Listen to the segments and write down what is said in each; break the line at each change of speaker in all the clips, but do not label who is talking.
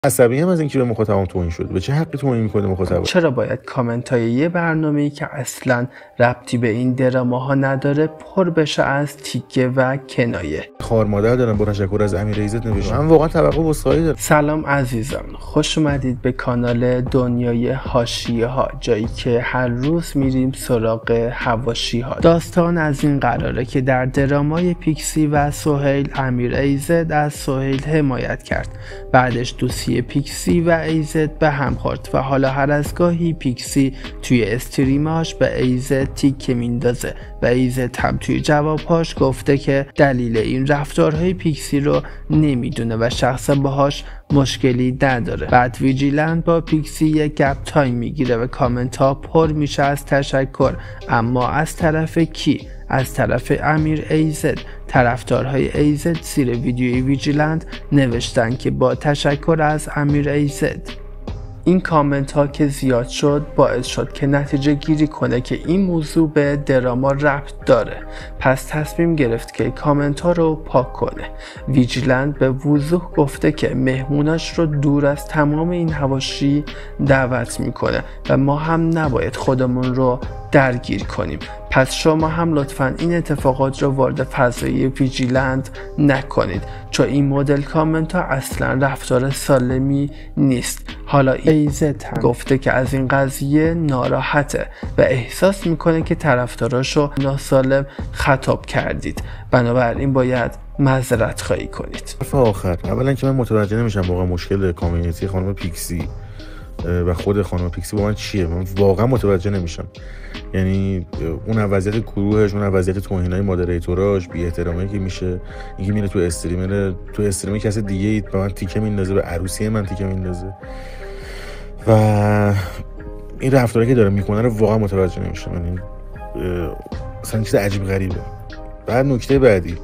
عصبی هم از اینکه به مخاطبم توهین شد. به چه حقی توهین میکنه مخاطب؟
چرا باید کامنت های یه برنامه‌ای که اصلا ربطی به این دراما نداره پر بشه از تیکه و کنایه؟
خار مادر دارم با تشکر از امیر ایزد نوشتم. من واقعا توقع وسخایی دارم.
سلام عزیزان، خوش اومدید به کانال دنیای حاشیه ها، جایی که هر روز میریم سراغ حواشی ها. داستان از این قراره که در درامای پیکسی و سهیل، امیر ایزد از سهیل حمایت کرد. بعدش دوستی پیکسی و ایزد به هم خورد و حالا هر از گاهی پیکسی توی استریماش به ایزد تیکه میندازه و ایزد هم توی جوابهاش گفته که دلیل این رفتارهای پیکسی رو نمیدونه و شخصا باهاش مشکلی نداره. بعد ویجیلند با پیکسی یک گپ تایم میگیره و کامنت ها پر میشه از تشکر، اما از طرف کی؟ از طرف امیر ایزد. طرفدارهای ایزد زیر ویدیوی ویجیلند نوشتن که با تشکر از امیر ایزد. این کامنت ها که زیاد شد باعث شد که نتیجه گیری کنه که این موضوع به دراما ربط داره، پس تصمیم گرفت که کامنت ها رو پاک کنه. ویجیلند به وضوح گفته که مهموناش رو دور از تمام این حواشی دعوت میکنه و ما هم نباید خودمون رو درگیر کنیم. پس شما هم لطفاً این اتفاقات رو وارد فضای ویجیلند نکنید، چون این مدل کامنت ها اصلا رفتار سالمی نیست. حالا ایزد هم گفته که از این قضیه ناراحته و احساس میکنه که طرفداراشو ناسالم خطاب کردید، بنابراین باید معذرت خواهی کنید.
آخر اولا که من متوجه نمیشم واقعا مشکل کامیونیتی خانم پیکسی و خود خانم پیکسی با من چیه. من واقعا متوجه نمیشم. یعنی اون وضعیت گروهش، اون وضعیت توهینای مودریتوراش، بی احترامی که میشه، اینکه میره تو استریم کسی دیگه ای به من تیکه میندازه، به عروسی من تیکه میندازه و این رفتاری که داره میکنه رو واقعا متوجه نمیشم. یعنی اصلا چیز عجیب غریبه. بعد نکته بعدی،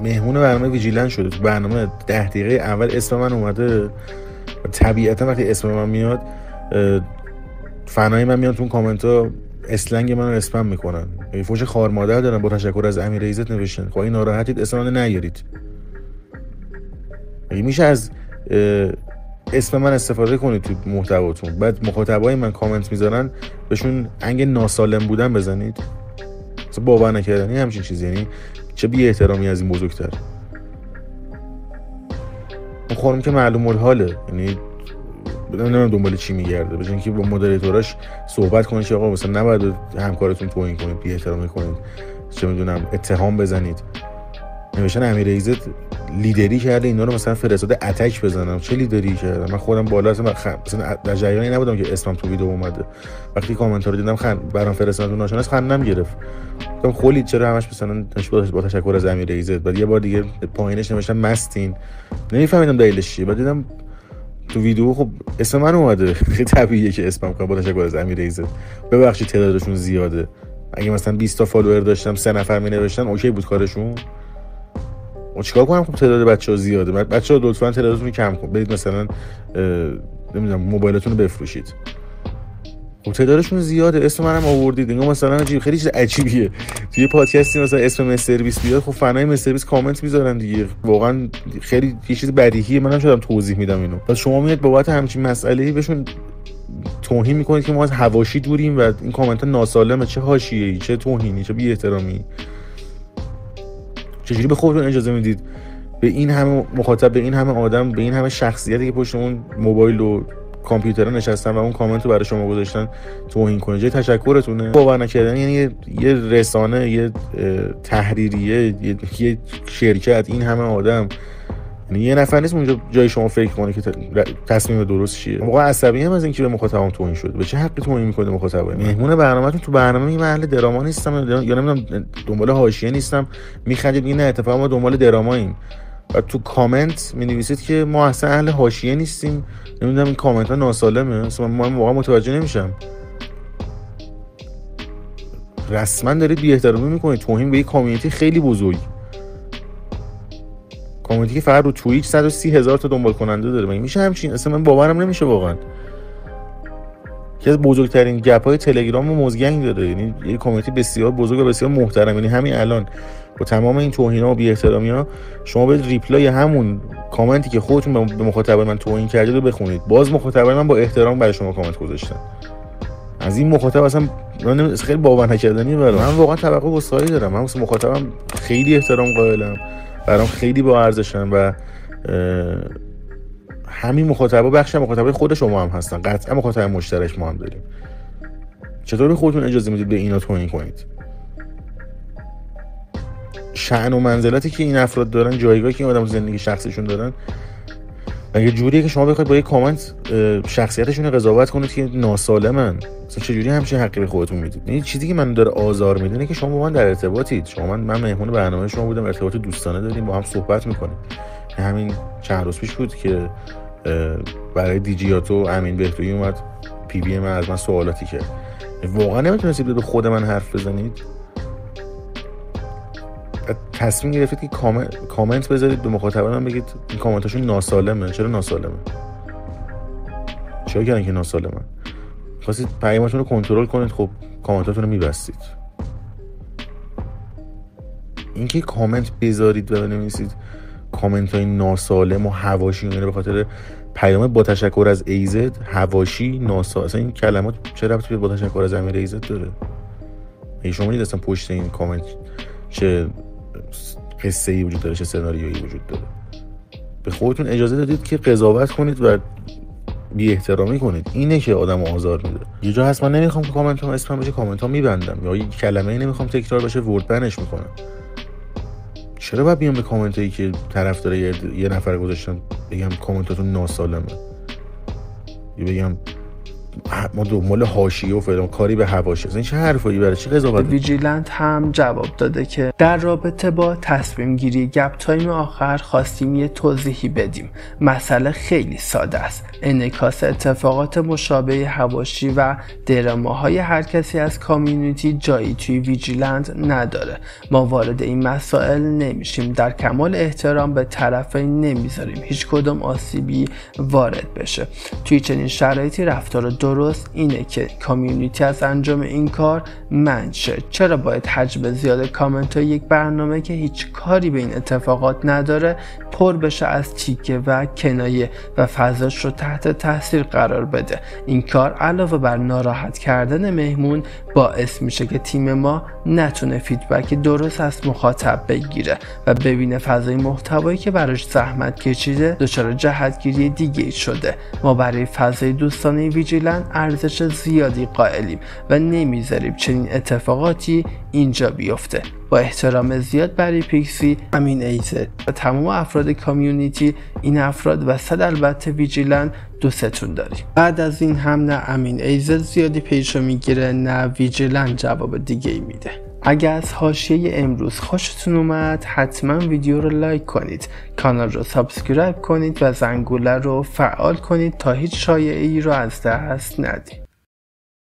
مهمون برنامه ویجیلند شده. تو برنامه 10 دقیقه اول اسم من اومده و طبیعتا وقتی اسم من میاد فنای من میان تو اون کامنت ها اسلنگ منو اسپم میکنن. فوش خار مادر دارن با تشکر از امیر ایزد نوشتن. خب این ناراحتید اسم منو نیارید. میشه از اسم من استفاده کنید تو محتواتون، بعد مخاطبای من کامنت میذارن بهشون انگ ناسالم بودن بزنید. اصلا باور نکردنی همچین چیزی. یعنی چه بی احترامی از این بزرگتر. اون خانم که معلوم الحاله، یعنی نمیدونم دنبال چی میگرده، به جای اینکه با مدیریتوراش صحبت کنید که آقا مثلا نباید همکارتون توهین کنید، بی احترامی کنید، چه میدونم اتهام بزنید. نوشتن امیر ایزد لیدری کرده اینا رو مثلا فرستاده اتک بزنم. چه لیدری کرده؟ من خودم بالا مثلا در جریانی نبودم که اسمم تو ویدیو اومده. وقتی کامنت ها رو دیدم برام فرستادن ناشناس خندم گرفت. گفتم خولید چرا همش مثلا با تشکر از امیر ایزد. بعد یه بار دیگه پایینش نوشتم مستین. نمیفهمیدم دلیلش چیه. بعد دیدم تو ویدیو خب اسم من اومده. خیلی طبیعیه که اسمم کنم با تشکر از امیر ایزد. ببخشید تعدادشون زیاده. اگه مثلا 20 تا فالوور داشتم 3 نفر مینوشتن اوکی بود کارشون. و چیکار کنم؟ خب تعداد بچه‌ها زیاده. بچه‌ها لطفاً تعدادتون رو کم کنید. برید مثلا نمیدونم موبایلتون رو بفروشید. خب تعدادشون زیاده. اسم منم آوردید. انگار مثلا خیلی چیز عجیبیه. توی پادکستی مثلا اسم مستر بیس بیاد، خب فنای مستر بیس کامنت میذارن دیگه. واقعا خیلی یه چیز بدیهیه. منم شدم توضیح میدم اینو. پس شما میاد بابت همچین مسئله‌ای بهشون توهین میکنید که ما از حواشی دوریم و این کامنت ناسالمه. چه حاشیه‌ای، چه توهینی، چه بی احترامی. چجوری به خودتون اجازه میدید به این همه مخاطب، به این همه آدم، به این همه شخصیتی که پشت اون موبایل و کامپیوتر نشستن و اون کامنت رو برای شما گذاشتن توهین کنه؟ جای تشکرتونه؟ باور نکردن. یعنی یه رسانه، یه تحریریه، یه شرکت، این همه آدم، یعنی یه نفر نیست اونجا جای شما فکر کنه که تصمیم درست چیه. موقع عصبی هم از اینکه به مخاطبم توهین شد. به چه حقی توهین میکنه مخاطبای من؟ مهمون برنامه‌تون تو برنامه این محل دراما نیستم یا نمیدونم دنبال حاشیه نیستم. میخندید این اتفاقا ما دنبال دراماییم و تو کامنت مینویسید که ما اصلا اهل حاشیه نیستیم. نمیدونم این کامنت ها ناسالمه. اصلا من واقعا متوجه نمیشم. رسما دارید بی احترامی میکنید، توهین به یک کامیونیتی خیلی بزرگ. کامیونیتی که فقط رو توییچ 130,000 تا دنبال کننده داره. مگه میشه همچین؟ اصلا من باورم نمیشه واقعا. که از بزرگترین گپ‌های تلگرام و مزگنگ داره. یعنی یه کامیونیتی بسیار بزرگ و بسیار محترم. یعنی همین الان با تمام این توهین‌ها و بی‌احترامی‌ها شما به ریپلای همون کامنتی که خودتون به مخاطب من توهین کردید رو بخونید، باز مخاطب من با احترام برای شما کامنت گذاشتن. از این مخاطب اصلا خیلی باور نکردنیه برام. من واقعا توقع گستاخی دارم. من واسه مخاطبم خیلی احترام قائلم، برام خیلی با ارزشن و همین مخاطبا بخش مخاطبای خود شما هم هستن. قطعا مخاطب مشترک ما هم داریم. چطور به خودتون اجازه میدید به اینا توهین کنید؟ شأن و منزلتی که این افراد دارن، جایگاهی که این آدم زندگی شخصیشون دارن، مگه جوریه که شما بخواید با یک کامنت شخصیتشون رو قضاوت کنید که ناسالمن؟ مثلا چه جوری همچین حقی به خودتون میدید؟ این چیزی که من داره آزار میده اینه که شما با من در ارتباطید. من مهمون برنامه شما بودم، ارتباط دوستانه داریم، با هم صحبت میکنیم. همین چند روز پیش بود که برای دیجیاتو امین بهتویی اومد پی وی من از من سوالاتی کرد. واقعا نمیتونستید به خود من حرف بزنید؟ تصمیم گرفتید که کامنت بذارید به مخاطبان من بگید این کامنتاشون ناسالمه. چرا ناسالمه؟ چرا کردن که ناسالمه؟ خواستید پیامتون رو کنترل کنید، خب کامنتاتون رو میبستید. اینکه کامنت بذارید و بنویسید کامنت های ناسالم و حواشی، یعنی به خاطر پیام با تشکر از ایزد، حواشی، ناسالم، اصلا این کلمات چه ربطی با تشکر از امیر ایزد داره؟ ای شما میدید اصلا پشت این کامنت چه قصه ای وجود داره، چه سناریویی وجود داره؟ به خودتون اجازه دادید که قضاوت کنید و بی احترامی کنید. اینه که آدمو آزار میده. یه جا هست من نمیخوام که کامنتام اسپم بشه، کامنت‌ها میبندم، یا یه کلمه‌ای نمیخوام تکرار بشه ورد بنش میکنم. چرا باید بیام به کامنتایی که طرفدار یه نفر گذاشتم بگم کامنتاتون ناسالمه، یا بگم ما دنبال حاشیه و فلان، کاری به حواشی؟ این چه حرفایی؟ برای چه قضاوت؟
ویجیلنت هم جواب داده که در رابطه با تصمیم گیری گپ تایم آخر خواستیم یه توضیحی بدیم. مسئله خیلی ساده است. انعکاس اتفاقات مشابه حواشی و دراماهای هر کسی از کامیونیتی جایی توی ویجیلنت نداره. ما وارد این مسائل نمیشیم. در کمال احترام به طرفین نمیذاریم هیچ کدوم آسیبی وارد بشه. توی چنین شرایطی رفتار درست اینه که کامیونیتی از انجام این کار منع شه. چرا باید حجم زیاد کامنت های یک برنامه که هیچ کاری به این اتفاقات نداره پر بشه از تیکه و کنایه و فضاش رو تحت تاثیر قرار بده؟ این کار علاوه بر ناراحت کردن مهمون باعث میشه که تیم ما نتونه فیدبک درست از مخاطب بگیره و ببینه فضای محتوایی که براش زحمت کشیده دچار جهتگیری دیگه شده. ما برای فضای دوستانه ویجیلنت ارزش زیادی قائلیم و نمیذاریم چنین اتفاقاتی اینجا بیفته. با احترام زیاد برای پیکسی، امین ایزد و تمام افراد کامیونیتی. این افراد و صد البته ویجیلنت دوستتون داریم. بعد از این هم نه امین ایزد زیادی پیشو میگیره نه ویجیلنت جواب دیگه ای میده. اگر از حاشیه امروز خوشتون اومد حتما ویدیو رو لایک کنید، کانال رو سابسکرایب کنید و زنگوله رو فعال کنید تا هیچ شایعه‌ای رو از دست ندید.